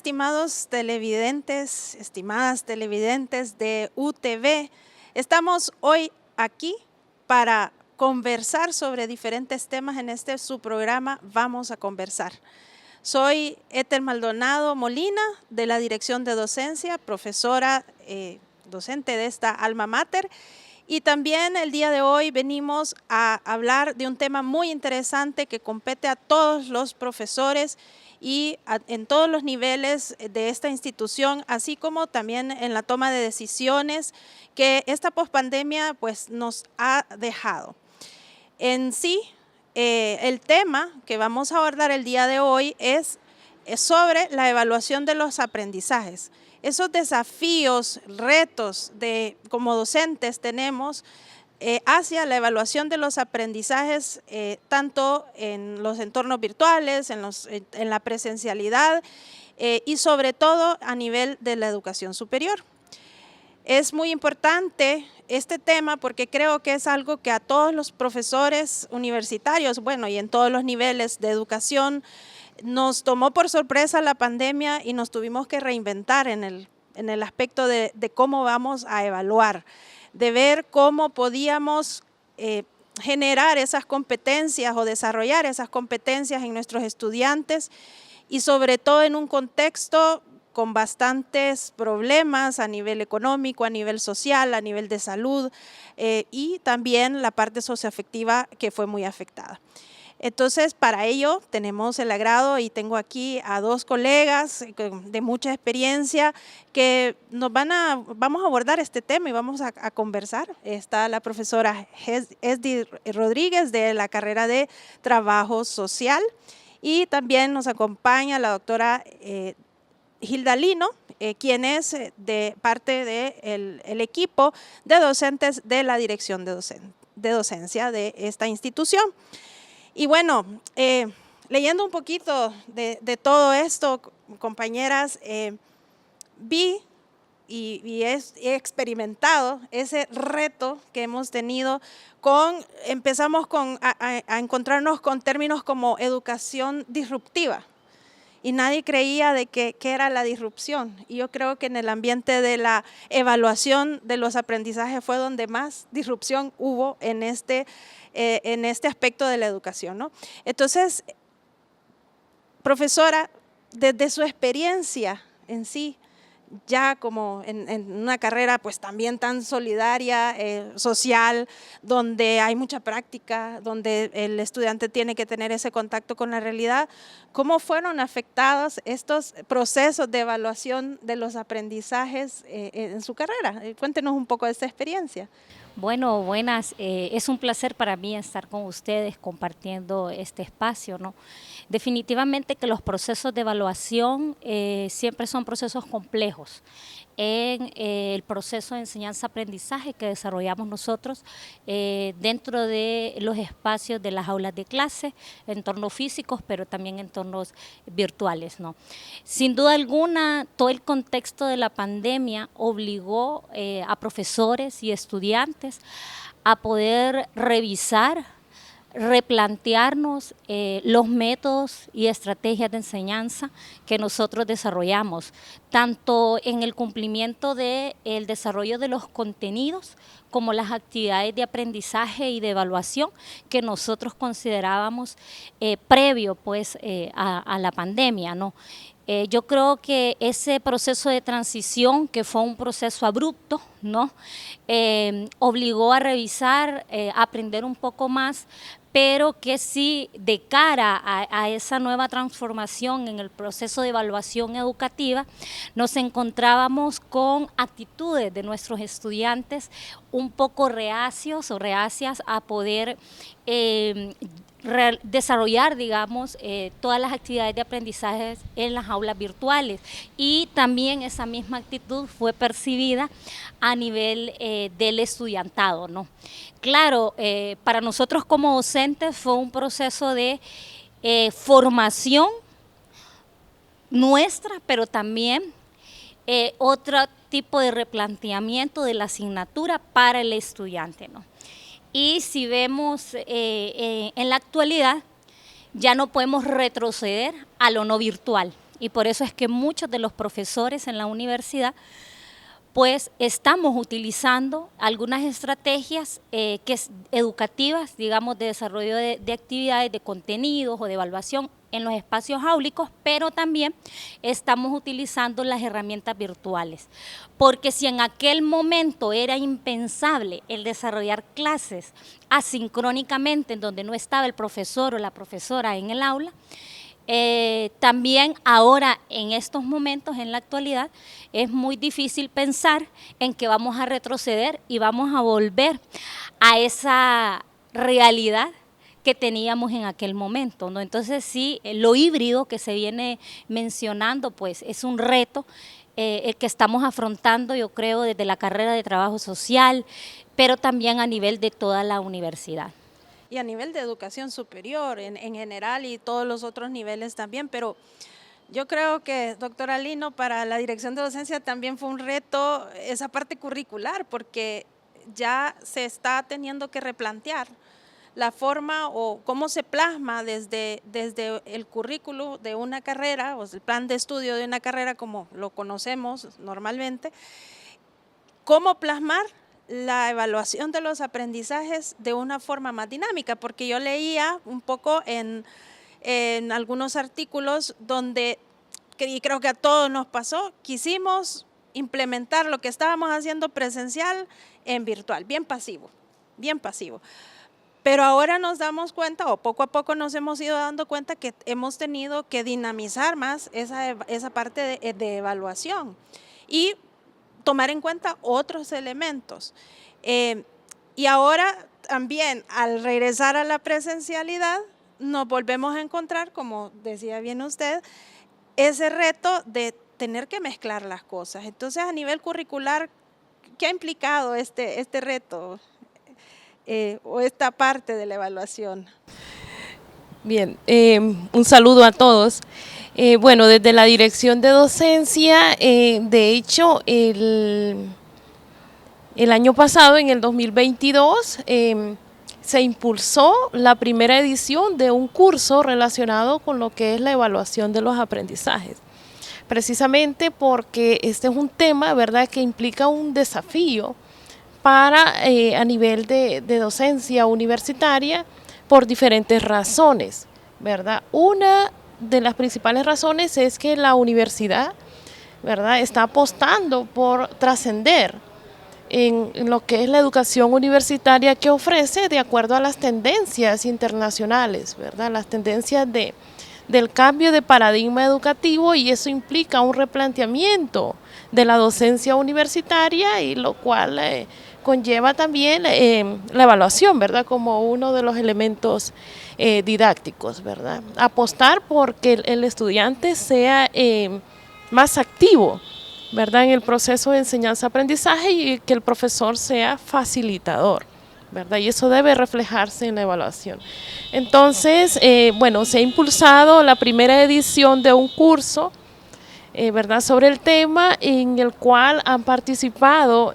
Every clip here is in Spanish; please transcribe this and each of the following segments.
estimados televidentes, estimadas televidentes de UTV? Estamos hoy aquí para conversar sobre diferentes temas en este su programa Vamos a Conversar. Soy Ethel Maldonado Molina, de la Dirección de Docencia, profesora docente de esta alma mater. Y también el día de hoy venimos a hablar de un tema muy interesante que compete a todos los profesores y en todos los niveles de esta institución, así como también en la toma de decisiones que esta pospandemia pues, nos ha dejado. En sí, el tema que vamos a abordar el día de hoy es sobre la evaluación de los aprendizajes. Esos desafíos, retos como docentes tenemos hacia la evaluación de los aprendizajes, tanto en los entornos virtuales, en la presencialidad y sobre todo a nivel de la educación superior. Es muy importante este tema porque creo que es algo que a todos los profesores universitarios, bueno, y en todos los niveles de educación, nos tomó por sorpresa la pandemia y nos tuvimos que reinventar en el aspecto de cómo vamos a evaluar, de ver cómo podíamos generar esas competencias o desarrollar esas competencias en nuestros estudiantes y sobre todo en un contexto con bastantes problemas a nivel económico, a nivel social, a nivel de salud y también la parte socioafectiva que fue muy afectada. Entonces, para ello tenemos el agrado y tengo aquí a dos colegas de mucha experiencia que vamos a abordar este tema y vamos a conversar. Está la profesora Esdi Rodríguez de la carrera de Trabajo Social y también nos acompaña la doctora Hilda Lino, quien es de parte del equipo de docentes de la Dirección de Docencia de esta institución. Y bueno, leyendo un poquito de todo esto, compañeras, vi y he experimentado ese reto que hemos tenido empezamos a encontrarnos con términos como educación disruptiva. Y nadie creía de qué era la disrupción. Y yo creo que en el ambiente de la evaluación de los aprendizajes fue donde más disrupción hubo en este aspecto de la educación, ¿no? Entonces, profesora, desde su experiencia en sí, ya como en una carrera pues también tan solidaria, social, donde hay mucha práctica, donde el estudiante tiene que tener ese contacto con la realidad, ¿cómo fueron afectados estos procesos de evaluación de los aprendizajes en su carrera? Cuéntenos un poco de esta experiencia. Bueno, buenas. Es un placer para mí estar con ustedes compartiendo este espacio, ¿no? Definitivamente que los procesos de evaluación siempre son procesos complejos. En el proceso de enseñanza-aprendizaje que desarrollamos nosotros dentro de los espacios de las aulas de clase, entornos físicos, pero también entornos virtuales, ¿no? Sin duda alguna, todo el contexto de la pandemia obligó a profesores y estudiantes a poder revisar, replantearnos los métodos y estrategias de enseñanza que nosotros desarrollamos, tanto en el cumplimiento del desarrollo de los contenidos como las actividades de aprendizaje y de evaluación que nosotros considerábamos previo pues, a la pandemia, ¿no? Yo creo que ese proceso de transición, que fue un proceso abrupto, ¿no? Obligó a revisar, a aprender un poco más, pero que sí, de cara a esa nueva transformación en el proceso de evaluación educativa, nos encontrábamos con actitudes de nuestros estudiantes un poco reacios o reacias a poder desarrollar, digamos, todas las actividades de aprendizaje en las aulas virtuales, y también esa misma actitud fue percibida a nivel del estudiantado, ¿no? Claro, para nosotros como docentes fue un proceso de formación nuestra, pero también otro tipo de replanteamiento de la asignatura para el estudiante, ¿no? Y si vemos en la actualidad, ya no podemos retroceder a lo no virtual. y por eso es que muchos de los profesores en la universidad pues estamos utilizando algunas estrategias educativas, digamos, de desarrollo de actividades, de contenidos o de evaluación en los espacios áulicos, pero también estamos utilizando las herramientas virtuales. Porque si en aquel momento era impensable el desarrollar clases asincrónicamente en donde no estaba el profesor o la profesora en el aula, también ahora en estos momentos, en la actualidad, es muy difícil pensar en que vamos a retroceder y vamos a volver a esa realidad que teníamos en aquel momento, ¿no? Entonces sí, lo híbrido que se viene mencionando, pues es un reto que estamos afrontando, yo creo, desde la carrera de trabajo social, pero también a nivel de toda la universidad. Y a nivel de educación superior en general y todos los otros niveles también, pero yo creo que, doctora Lino, para la dirección de docencia también fue un reto esa parte curricular, porque ya se está teniendo que replantear la forma o cómo se plasma desde el currículo de una carrera, o el plan de estudio de una carrera como lo conocemos normalmente, cómo plasmar la evaluación de los aprendizajes de una forma más dinámica, porque yo leía un poco en algunos artículos donde, y creo que a todos nos pasó, quisimos implementar lo que estábamos haciendo presencial en virtual, bien pasivo, bien pasivo. Pero ahora nos damos cuenta, o poco a poco nos hemos ido dando cuenta que hemos tenido que dinamizar más esa parte de evaluación y tomar en cuenta otros elementos. Y ahora también, al regresar a la presencialidad, nos volvemos a encontrar, como decía bien usted, ese reto de tener que mezclar las cosas. Entonces, a nivel curricular, ¿qué ha implicado este reto o esta parte de la evaluación? Bien, un saludo a todos. Bueno, desde la dirección de docencia, de hecho, el año pasado, en el 2022, se impulsó la primera edición de un curso relacionado con lo que es la evaluación de los aprendizajes. Precisamente porque este es un tema, ¿verdad?, que implica un desafío para a nivel de docencia universitaria por diferentes razones, ¿verdad? Una de las principales razones es que la universidad, ¿verdad?, está apostando por trascender en lo que es la educación universitaria que ofrece de acuerdo a las tendencias internacionales, ¿verdad?, las tendencias del cambio de paradigma educativo, y eso implica un replanteamiento de la docencia universitaria, y lo cual conlleva también la evaluación, ¿verdad?, como uno de los elementos didácticos, ¿verdad? Apostar porque el estudiante sea más activo, ¿verdad?, en el proceso de enseñanza-aprendizaje, y que el profesor sea facilitador, ¿verdad? Y eso debe reflejarse en la evaluación. Entonces, bueno, se ha impulsado la primera edición de un curso, ¿verdad?, sobre el tema, en el cual han participado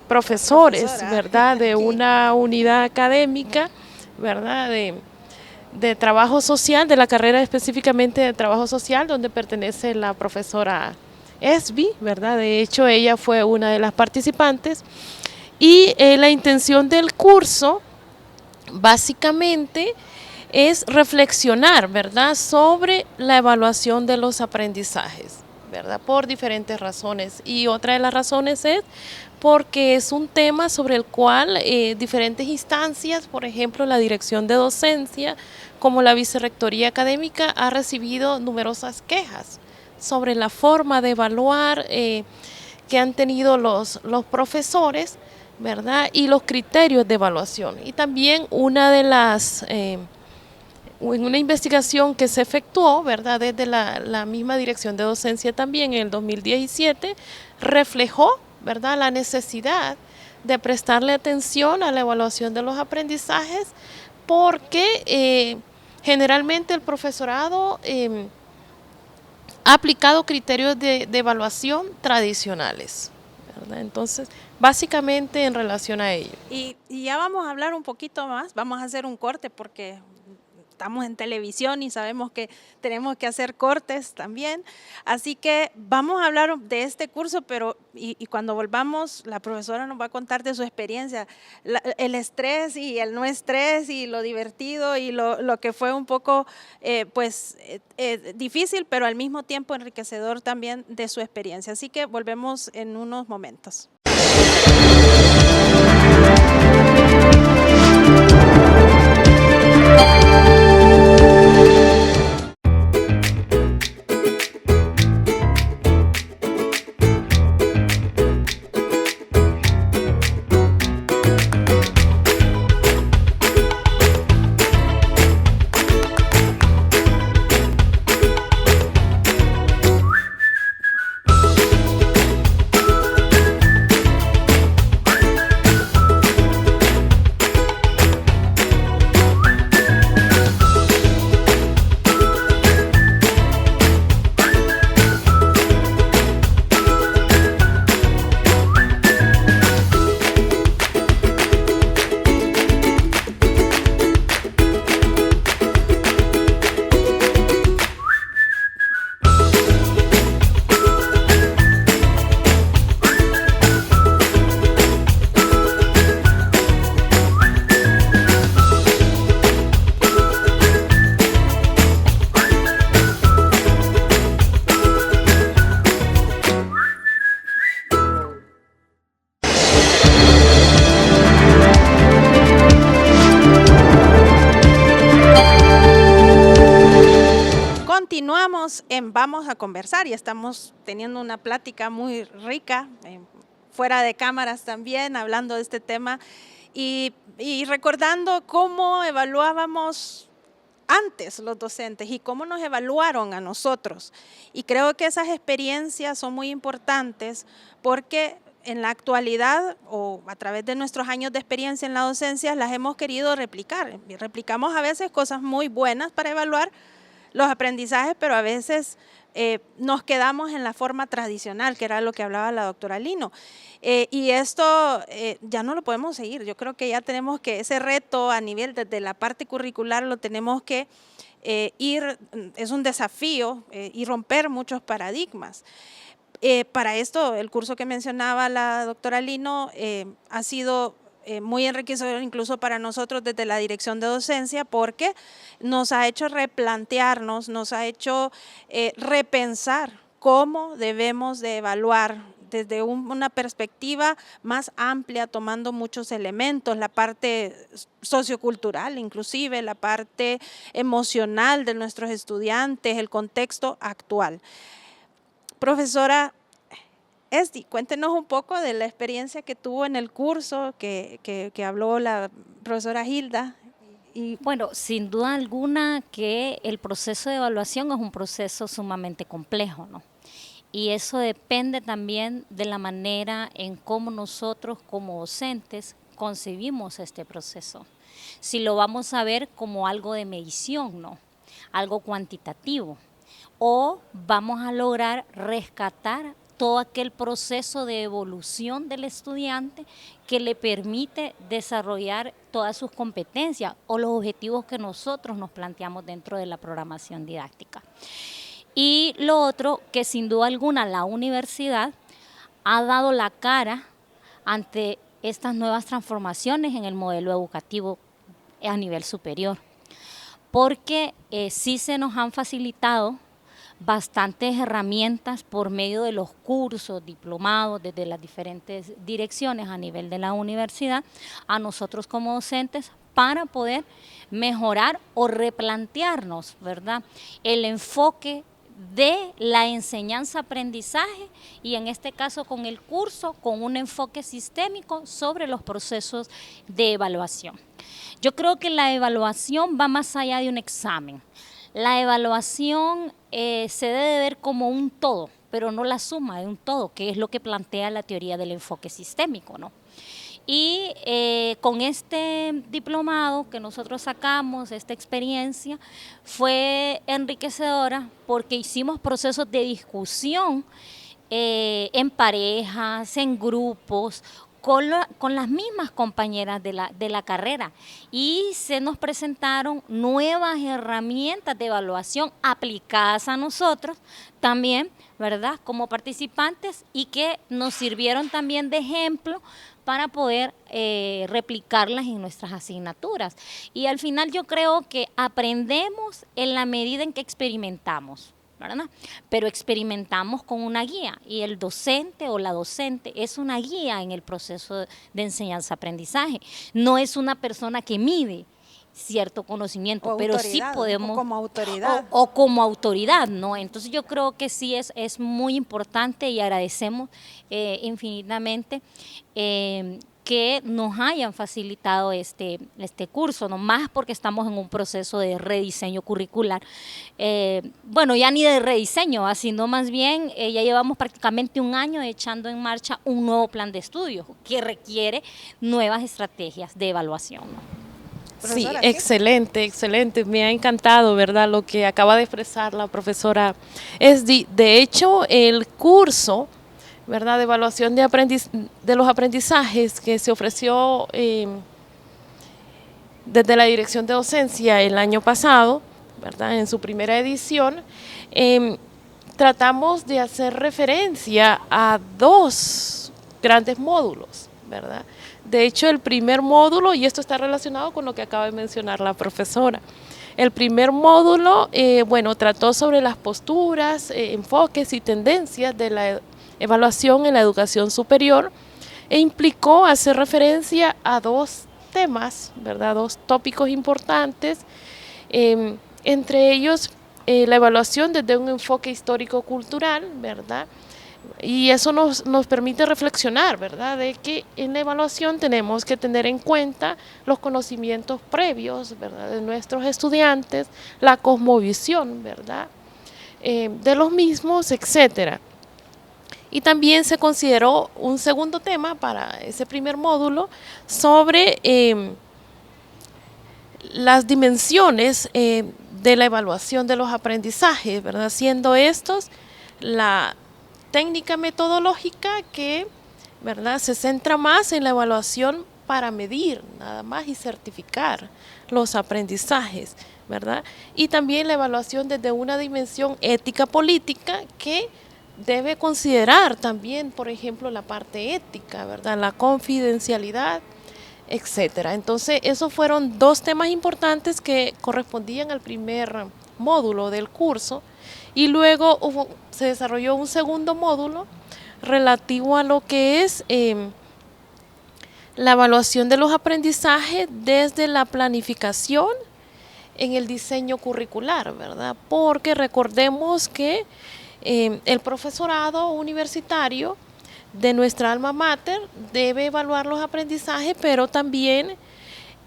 profesores, ¿verdad?, de una unidad académica, ¿verdad?, de trabajo social, de la carrera específicamente de trabajo social, donde pertenece la profesora Esby, ¿verdad? De hecho, ella fue una de las participantes, y la intención del curso básicamente es reflexionar, ¿verdad?, sobre la evaluación de los aprendizajes, ¿verdad?, por diferentes razones. Y otra de las razones es porque es un tema sobre el cual diferentes instancias, por ejemplo la dirección de docencia, como la vicerrectoría académica, ha recibido numerosas quejas sobre la forma de evaluar que han tenido los profesores, ¿verdad?, y los criterios de evaluación. Y también una de las, en una investigación que se efectuó, ¿verdad?, desde la misma dirección de docencia también en el 2017, reflejó, ¿verdad?, la necesidad de prestarle atención a la evaluación de los aprendizajes, porque generalmente el profesorado ha aplicado criterios de evaluación tradicionales, ¿verdad? Entonces, básicamente en relación a ello. Y ya vamos a hablar un poquito más, vamos a hacer un corte porque estamos en televisión y sabemos que tenemos que hacer cortes también. Así que vamos a hablar de este curso, pero y cuando volvamos, la profesora nos va a contar de su experiencia, el estrés y el no estrés y lo divertido y lo que fue un poco difícil, pero al mismo tiempo enriquecedor también de su experiencia. Así que volvemos en unos momentos. Continuamos en Vamos a Conversar y estamos teniendo una plática muy rica, fuera de cámaras también, hablando de este tema y recordando cómo evaluábamos antes los docentes y cómo nos evaluaron a nosotros. Y creo que esas experiencias son muy importantes porque en la actualidad o a través de nuestros años de experiencia en la docencia las hemos querido replicar. Replicamos a veces cosas muy buenas para evaluar los aprendizajes, pero a veces nos quedamos en la forma tradicional, que era lo que hablaba la doctora Lino. Y esto ya no lo podemos seguir. Yo creo que ya tenemos que, ese reto a nivel desde la parte curricular lo tenemos que es un desafío y romper muchos paradigmas. Para esto, el curso que mencionaba la doctora Lino ha sido muy enriquecedor incluso para nosotros desde la dirección de docencia porque nos ha hecho replantearnos, nos ha hecho repensar cómo debemos de evaluar desde una perspectiva más amplia, tomando muchos elementos, la parte sociocultural, inclusive la parte emocional de nuestros estudiantes, el contexto actual. Profesora Esdi, cuéntenos un poco de la experiencia que tuvo en el curso que habló la profesora Hilda. Bueno, sin duda alguna que el proceso de evaluación es un proceso sumamente complejo, ¿no? Y eso depende también de la manera en cómo nosotros como docentes concebimos este proceso. Si lo vamos a ver como algo de medición, ¿no? Algo cuantitativo, o vamos a lograr rescatar todo aquel proceso de evolución del estudiante que le permite desarrollar todas sus competencias o los objetivos que nosotros nos planteamos dentro de la programación didáctica. Y lo otro, que sin duda alguna la universidad ha dado la cara ante estas nuevas transformaciones en el modelo educativo a nivel superior, porque sí se nos han facilitado bastantes herramientas por medio de los cursos, diplomados, desde las diferentes direcciones a nivel de la universidad, a nosotros como docentes, para poder mejorar o replantearnos, ¿verdad?, el enfoque de la enseñanza-aprendizaje y en este caso con el curso, con un enfoque sistémico sobre los procesos de evaluación. Yo creo que la evaluación va más allá de un examen. La evaluación se debe ver como un todo, pero no la suma de un todo, que es lo que plantea la teoría del enfoque sistémico, ¿no? Y con este diplomado que nosotros sacamos, esta experiencia, fue enriquecedora porque hicimos procesos de discusión en parejas, en grupos, con las mismas compañeras de la carrera, y se nos presentaron nuevas herramientas de evaluación aplicadas a nosotros también, ¿verdad?, como participantes, y que nos sirvieron también de ejemplo para poder replicarlas en nuestras asignaturas. Y al final yo creo que aprendemos en la medida en que experimentamos, ¿verdad? Pero experimentamos con una guía, y el docente o la docente es una guía en el proceso de enseñanza-aprendizaje. No es una persona que mide cierto conocimiento, pero sí podemos… O como autoridad. O como autoridad, ¿no? Entonces yo creo que sí es muy importante, y agradecemos infinitamente que nos hayan facilitado este curso, no más porque estamos en un proceso de rediseño curricular. Bueno, ya ni de rediseño, sino más bien ya llevamos prácticamente un año echando en marcha un nuevo plan de estudio que requiere nuevas estrategias de evaluación, ¿no? Sí, excelente, excelente. Me ha encantado, ¿verdad?, lo que acaba de expresar la profesora Esdi. De hecho, el curso, ¿verdad?, de evaluación de los aprendizajes que se ofreció desde la Dirección de Docencia el año pasado, ¿verdad?, en su primera edición, tratamos de hacer referencia a 2 grandes módulos, ¿verdad? De hecho, el primer módulo, y esto está relacionado con lo que acaba de mencionar la profesora, el primer módulo, bueno, trató sobre las posturas, enfoques y tendencias de la evaluación en la educación superior, e implicó hacer referencia a 2 temas, ¿verdad?, 2 tópicos importantes, entre ellos la evaluación desde un enfoque histórico-cultural, ¿verdad?, y eso nos permite reflexionar, ¿verdad?, de que en la evaluación tenemos que tener en cuenta los conocimientos previos, ¿verdad?, de nuestros estudiantes, la cosmovisión, ¿verdad?, de los mismos, etcétera. Y también se consideró un segundo tema para ese primer módulo sobre las dimensiones de la evaluación de los aprendizajes, ¿verdad?, siendo estos la técnica metodológica que, ¿verdad?, se centra más en la evaluación para medir nada más y certificar los aprendizajes, ¿verdad?, y también la evaluación desde una dimensión ética política que debe considerar también, por ejemplo, la parte ética, ¿verdad?, la confidencialidad, etcétera. Entonces, esos fueron 2 temas importantes que correspondían al primer módulo del curso, y luego se desarrolló un segundo módulo relativo a lo que es la evaluación de los aprendizajes desde la planificación en el diseño curricular, ¿verdad? Porque recordemos que el profesorado universitario de nuestra alma mater debe evaluar los aprendizajes, pero también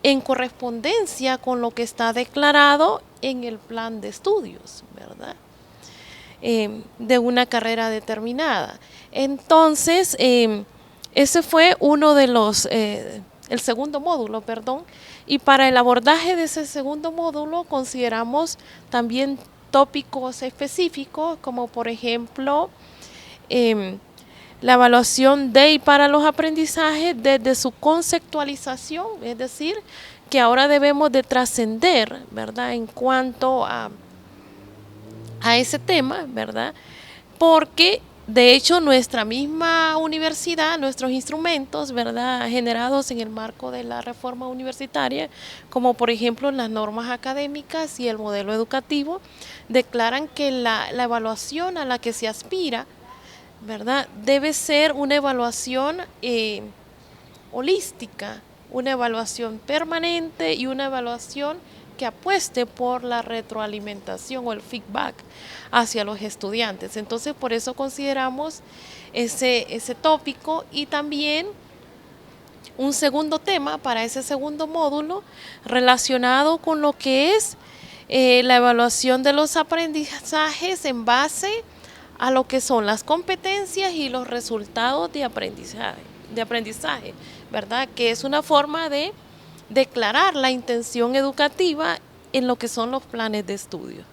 en correspondencia con lo que está declarado en el plan de estudios, ¿verdad?, de una carrera determinada. Entonces, ese fue uno de los, el segundo módulo, perdón, y para el abordaje de ese segundo módulo consideramos también tópicos específicos, como por ejemplo, la evaluación de y para los aprendizajes desde su conceptualización, es decir, que ahora debemos de trascender, ¿verdad?, en cuanto a ese tema, ¿verdad?, porque de hecho nuestra misma universidad, nuestros instrumentos, ¿verdad?, generados en el marco de la reforma universitaria, como por ejemplo las normas académicas y el modelo educativo, declaran que la evaluación a la que se aspira, ¿verdad?, debe ser una evaluación holística, una evaluación permanente y una evaluación que apueste por la retroalimentación o el feedback hacia los estudiantes. Entonces, por eso consideramos ese tópico, y también un segundo tema para ese segundo módulo relacionado con lo que es la evaluación de los aprendizajes en base a lo que son las competencias y los resultados de aprendizaje, ¿verdad?, que es una forma de declarar la intención educativa en lo que son los planes de estudio.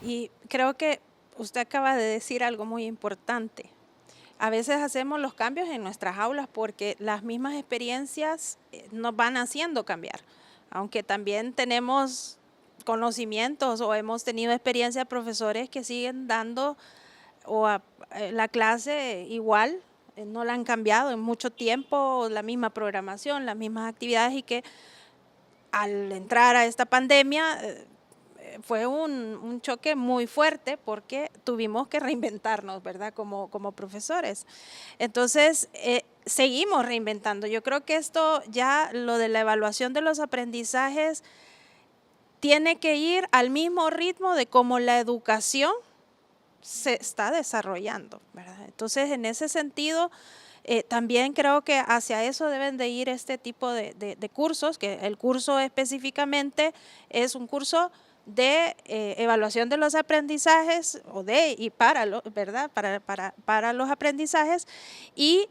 Y creo que usted acaba de decir algo muy importante. a veces hacemos los cambios en nuestras aulas porque las mismas experiencias nos van haciendo cambiar. Aunque también tenemos conocimientos o hemos tenido experiencia de profesores que siguen dando la clase igual, no la han cambiado en mucho tiempo, la misma programación, las mismas actividades, y que al entrar a esta pandemia fue un choque muy fuerte porque tuvimos que reinventarnos, ¿verdad? Como profesores. Entonces, seguimos reinventando. Yo creo que esto ya, lo de la evaluación de los aprendizajes, tiene que ir al mismo ritmo de cómo la educación se está desarrollando, ¿verdad? Entonces, en ese sentido, también creo que hacia eso deben de ir este tipo de cursos, que el curso específicamente es un curso de evaluación de los aprendizajes ¿verdad? Para los aprendizajes, y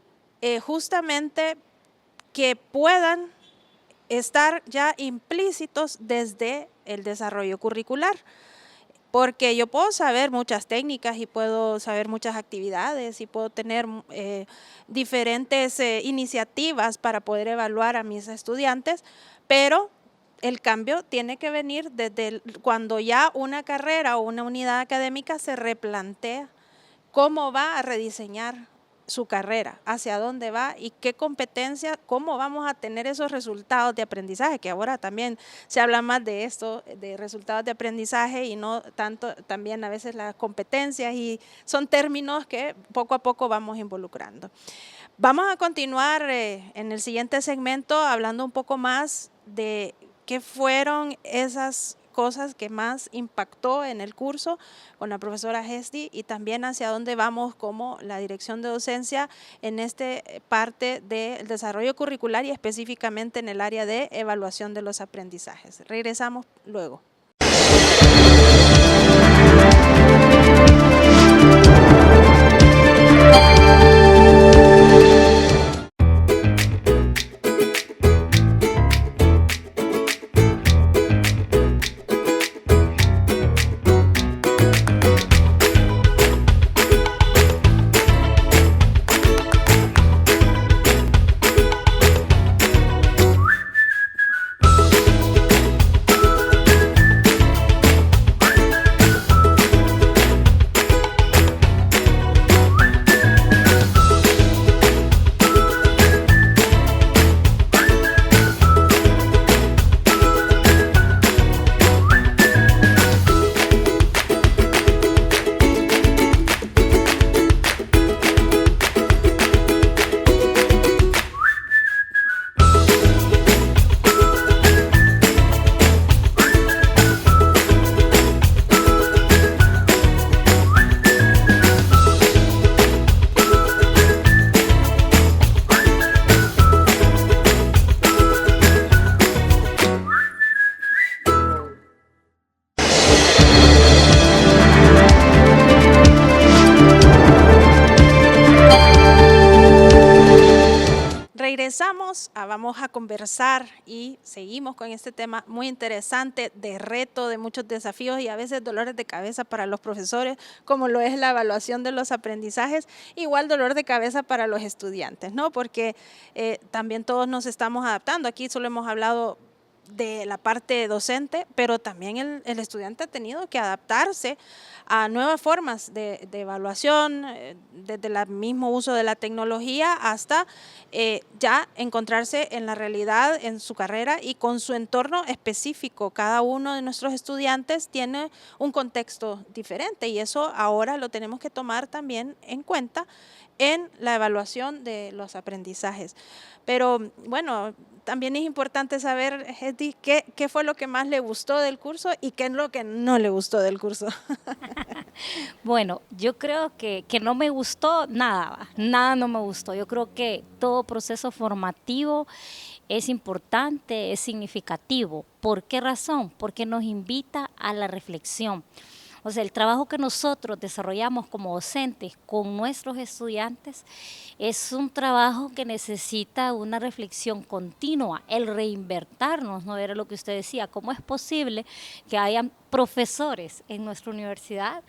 justamente que puedan estar ya implícitos desde el desarrollo curricular. Porque yo puedo saber muchas técnicas y puedo saber muchas actividades y puedo tener diferentes iniciativas para poder evaluar a mis estudiantes, pero el cambio tiene que venir desde cuando ya una carrera o una unidad académica se replantea cómo va a rediseñar su carrera, hacia dónde va y qué competencia, cómo vamos a tener esos resultados de aprendizaje, que ahora también se habla más de esto, de resultados de aprendizaje, y no tanto también a veces las competencias, y son términos que poco a poco vamos involucrando. Vamos a continuar en el siguiente segmento hablando un poco más de qué fueron esas cosas que más impactó en el curso con la profesora Hesdy, y también hacia dónde vamos como la dirección de docencia en esta parte del desarrollo curricular y específicamente en el área de evaluación de los aprendizajes. Regresamos luego. Vamos a conversar y seguimos con este tema muy interesante de reto, de muchos desafíos y a veces dolores de cabeza para los profesores, como lo es la evaluación de los aprendizajes, igual dolor de cabeza para los estudiantes, ¿no? Porque también todos nos estamos adaptando. Aquí solo hemos hablado de la parte docente, pero también el estudiante ha tenido que adaptarse a nuevas formas de evaluación, desde el mismo uso de la tecnología hasta ya encontrarse en la realidad en su carrera y con su entorno específico. Cada uno de nuestros estudiantes tiene un contexto diferente y eso ahora lo tenemos que tomar también en cuenta en la evaluación de los aprendizajes. Pero bueno, también es importante saber, Hesdy, qué fue lo que más le gustó del curso y qué es lo que no le gustó del curso. Bueno, yo creo que no me gustó nada no me gustó. Yo creo que todo proceso formativo es importante, es significativo. ¿Por qué razón? Porque nos invita a la reflexión. O sea, el trabajo que nosotros desarrollamos como docentes con nuestros estudiantes es un trabajo que necesita una reflexión continua, el reinventarnos, ¿no? Era lo que usted decía, ¿cómo es posible que hayan profesores en nuestra universidad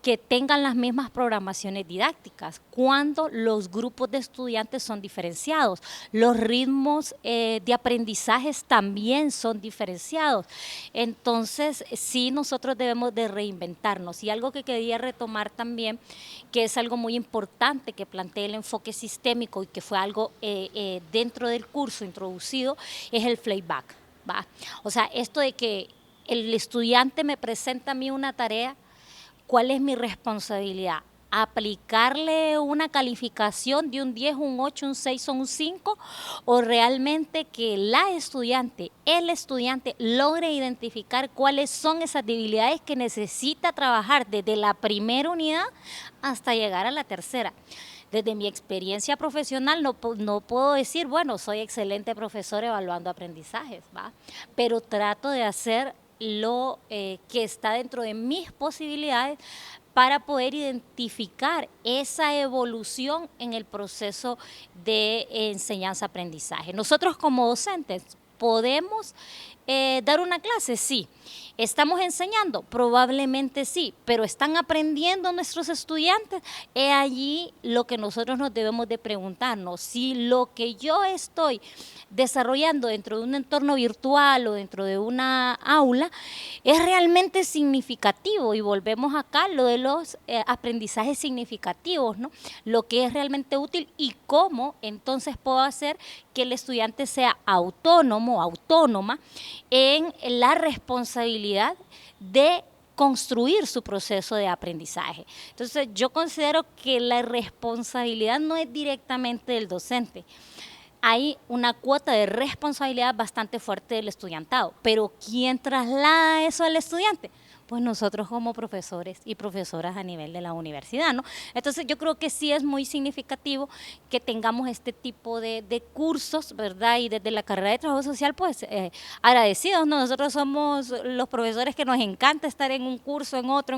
que tengan las mismas programaciones didácticas, cuando los grupos de estudiantes son diferenciados, los ritmos de aprendizajes también son diferenciados. Entonces, sí, nosotros debemos de reinventarnos. Y algo que quería retomar también, que es algo muy importante que plantea el enfoque sistémico y que fue algo dentro del curso introducido, es el playback, ¿va? O sea, esto de que el estudiante me presenta a mí una tarea, ¿cuál es mi responsabilidad? ¿Aplicarle una calificación de un 10, un 8, un 6 o un 5? ¿O realmente que el estudiante logre identificar cuáles son esas debilidades que necesita trabajar desde la primera unidad hasta llegar a la tercera? Desde mi experiencia profesional no puedo decir, bueno, soy excelente profesor evaluando aprendizajes, ¿va? Pero trato de hacer lo que está dentro de mis posibilidades para poder identificar esa evolución en el proceso de enseñanza-aprendizaje. Nosotros como docentes podemos dar una clase, sí. ¿Estamos enseñando? Probablemente sí, pero ¿están aprendiendo nuestros estudiantes? Es allí lo que nosotros nos debemos de preguntarnos, si lo que yo estoy desarrollando dentro de un entorno virtual o dentro de una aula es realmente significativo, y volvemos acá lo de los aprendizajes significativos, ¿no? Lo que es realmente útil y cómo entonces puedo hacer que el estudiante sea autónomo, autónoma en la responsabilidad de construir su proceso de aprendizaje. Entonces, yo considero que la responsabilidad no es directamente del docente. Hay una cuota de responsabilidad bastante fuerte del estudiantado, pero ¿quién traslada eso al estudiante? Pues nosotros como profesores y profesoras a nivel de la universidad, ¿no? Entonces yo creo que sí es muy significativo que tengamos este tipo de cursos, ¿verdad? Y desde la carrera de trabajo social, pues agradecidos, ¿no? Nosotros somos los profesores que nos encanta estar en un curso, en otro,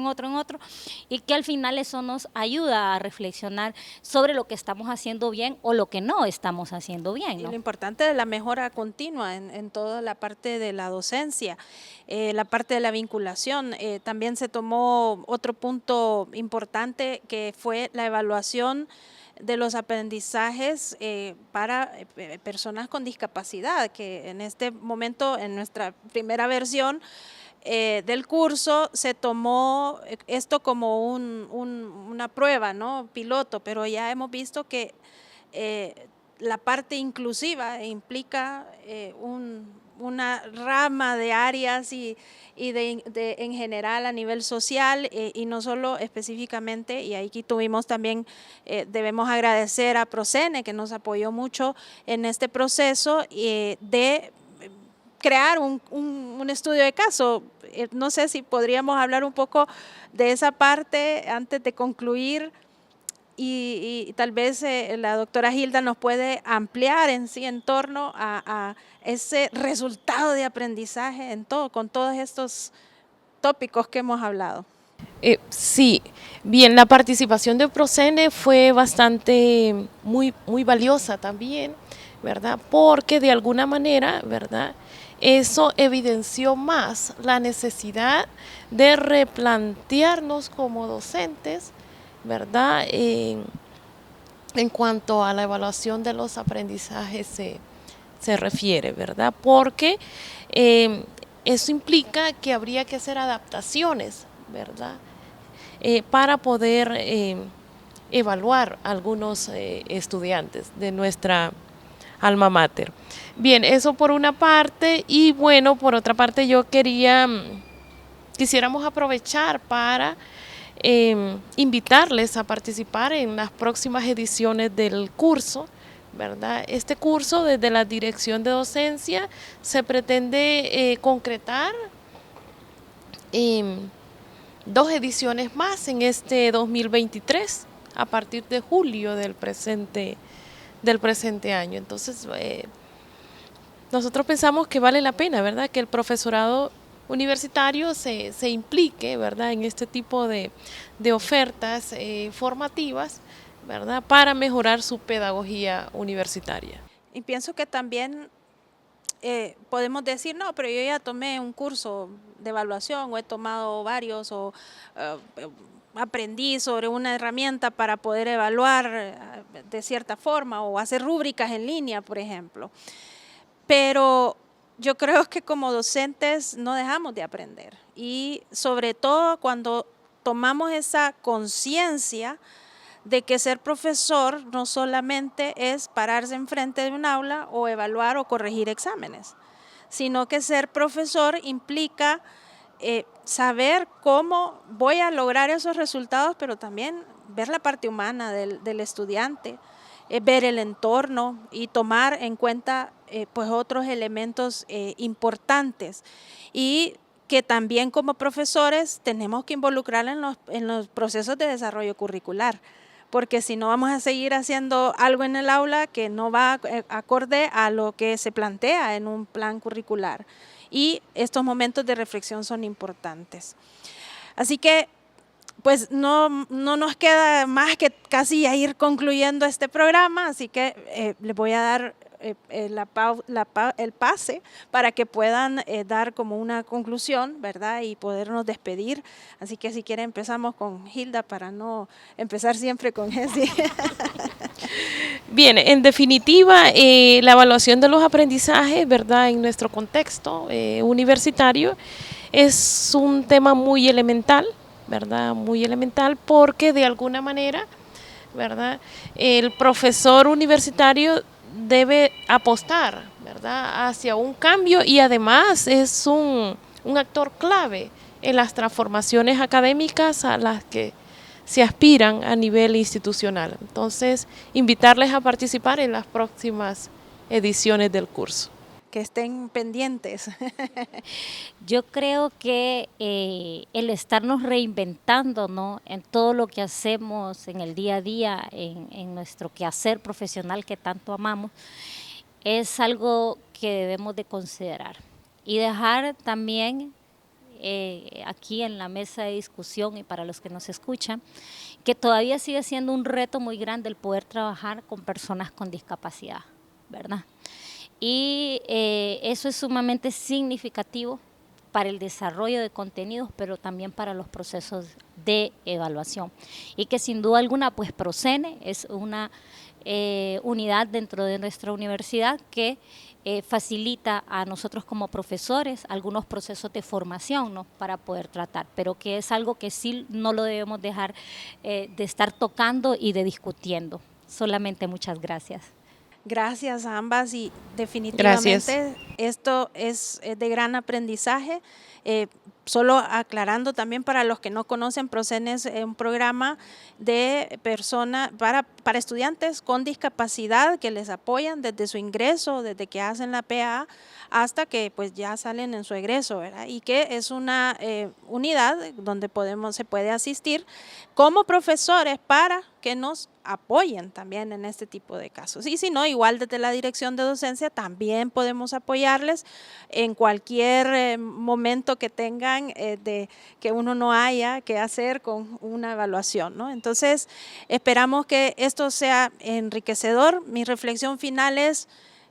y que al final eso nos ayuda a reflexionar sobre lo que estamos haciendo bien o lo que no estamos haciendo bien, ¿no? Y lo importante de la mejora continua en toda la parte de la docencia, la parte de la vinculación. También se tomó otro punto importante, que fue la evaluación de los aprendizajes para personas con discapacidad, que en este momento, en nuestra primera versión del curso, se tomó esto como una prueba, ¿no? Piloto, pero ya hemos visto que la parte inclusiva implica una rama de áreas y en general a nivel social, y no solo específicamente, y aquí tuvimos también, debemos agradecer a Procene, que nos apoyó mucho en este proceso de crear un estudio de caso. No sé si podríamos hablar un poco de esa parte antes de concluir. Y tal vez la doctora Hilda nos puede ampliar en sí en torno a ese resultado de aprendizaje con todos estos tópicos que hemos hablado. Sí, bien, la participación de Procene fue bastante, muy valiosa también, ¿verdad? Porque de alguna manera, ¿verdad? Eso evidenció más la necesidad de replantearnos como docentes, ¿verdad? En cuanto a la evaluación de los aprendizajes se refiere, ¿verdad? Porque eso implica que habría que hacer adaptaciones, ¿verdad? Para poder evaluar a algunos estudiantes de nuestra alma mater. Bien, eso por una parte, y bueno, por otra parte yo quisiéramos aprovechar para invitarles a participar en las próximas ediciones del curso, ¿verdad? Este curso, desde la Dirección de Docencia, se pretende concretar 2 ediciones más en este 2023, a partir de julio del presente año. Entonces, nosotros pensamos que vale la pena, ¿verdad?, que el profesorado universitario se implique, ¿verdad?, en este tipo de ofertas formativas, ¿verdad?, para mejorar su pedagogía universitaria. Y pienso que también podemos decir, no, pero yo ya tomé un curso de evaluación o he tomado varios, o aprendí sobre una herramienta para poder evaluar de cierta forma o hacer rúbricas en línea, por ejemplo. Pero yo creo que como docentes no dejamos de aprender y sobre todo cuando tomamos esa conciencia de que ser profesor no solamente es pararse enfrente de un aula o evaluar o corregir exámenes, sino que ser profesor implica saber cómo voy a lograr esos resultados, pero también ver la parte humana del estudiante, ver el entorno y tomar en cuenta pues otros elementos importantes. Y que también como profesores tenemos que involucrar en los procesos de desarrollo curricular, porque si no vamos a seguir haciendo algo en el aula que no va acorde a lo que se plantea en un plan curricular. Y estos momentos de reflexión son importantes. Así que pues no nos queda más que casi a ir concluyendo este programa, así que les voy a dar el pase para que puedan dar como una conclusión, ¿verdad? Y podernos despedir. Así que si quieren empezamos con Hilda para no empezar siempre con Jessy. Bien, en definitiva, la evaluación de los aprendizajes, ¿verdad? En nuestro contexto universitario es un tema muy elemental, ¿verdad? Muy elemental porque de alguna manera, ¿verdad? El profesor universitario debe apostar, ¿verdad?, hacia un cambio y además es un actor clave en las transformaciones académicas a las que se aspiran a nivel institucional. Entonces, invitarles a participar en las próximas ediciones del curso. Que estén pendientes. Yo creo que el estarnos reinventando, ¿no?, en todo lo que hacemos en el día a día, en nuestro quehacer profesional que tanto amamos, es algo que debemos de considerar y dejar también aquí en la mesa de discusión y para los que nos escuchan, que todavía sigue siendo un reto muy grande el poder trabajar con personas con discapacidad, ¿verdad? Y eso es sumamente significativo para el desarrollo de contenidos, pero también para los procesos de evaluación. Y que sin duda alguna, pues Procene es una unidad dentro de nuestra universidad que facilita a nosotros como profesores algunos procesos de formación, ¿no?, para poder tratar, pero que es algo que sí no lo debemos dejar de estar tocando y de discutiendo. Solamente muchas gracias. Gracias a ambas y definitivamente Gracias. Esto es de gran aprendizaje. Solo aclarando también para los que no conocen, Procene es un programa de para estudiantes con discapacidad que les apoyan desde su ingreso, desde que hacen la PA hasta que pues ya salen en su egreso, ¿verdad? Y que es una unidad donde se puede asistir como profesores para que nos apoyen también en este tipo de casos. Y si no, igual desde la dirección de docencia también podemos apoyarles en cualquier momento que tengan de que uno no haya que hacer con una evaluación, ¿no? Entonces, esperamos que esto sea enriquecedor. Mi reflexión final es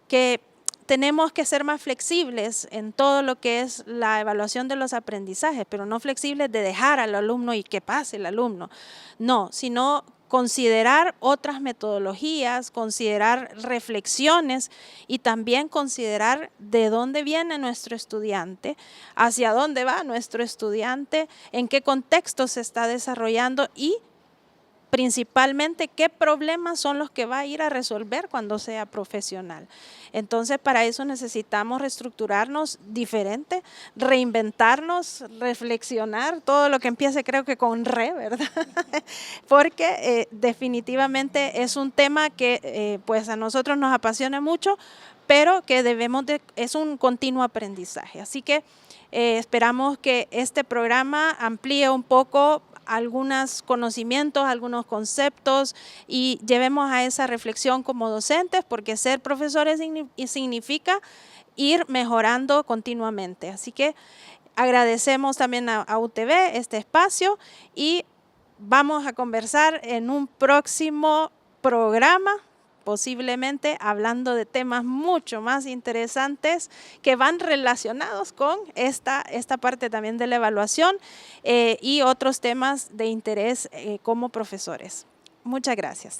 que tenemos que ser más flexibles en todo lo que es la evaluación de los aprendizajes, pero no flexibles de dejar al alumno y que pase el alumno, no, sino considerar otras metodologías, considerar reflexiones y también considerar de dónde viene nuestro estudiante, hacia dónde va nuestro estudiante, en qué contexto se está desarrollando y principalmente qué problemas son los que va a ir a resolver cuando sea profesional. Entonces, para eso necesitamos reestructurarnos diferente, reinventarnos, reflexionar, todo lo que empiece creo que con ¿verdad? Porque definitivamente es un tema que pues a nosotros nos apasiona mucho, pero que es un continuo aprendizaje. Así que esperamos que este programa amplíe un poco algunos conocimientos, algunos conceptos y llevemos a esa reflexión como docentes, porque ser profesores significa ir mejorando continuamente. Así que agradecemos también a UTV este espacio y vamos a conversar en un próximo programa posiblemente hablando de temas mucho más interesantes que van relacionados con esta parte también de la evaluación y otros temas de interés como profesores. Muchas gracias.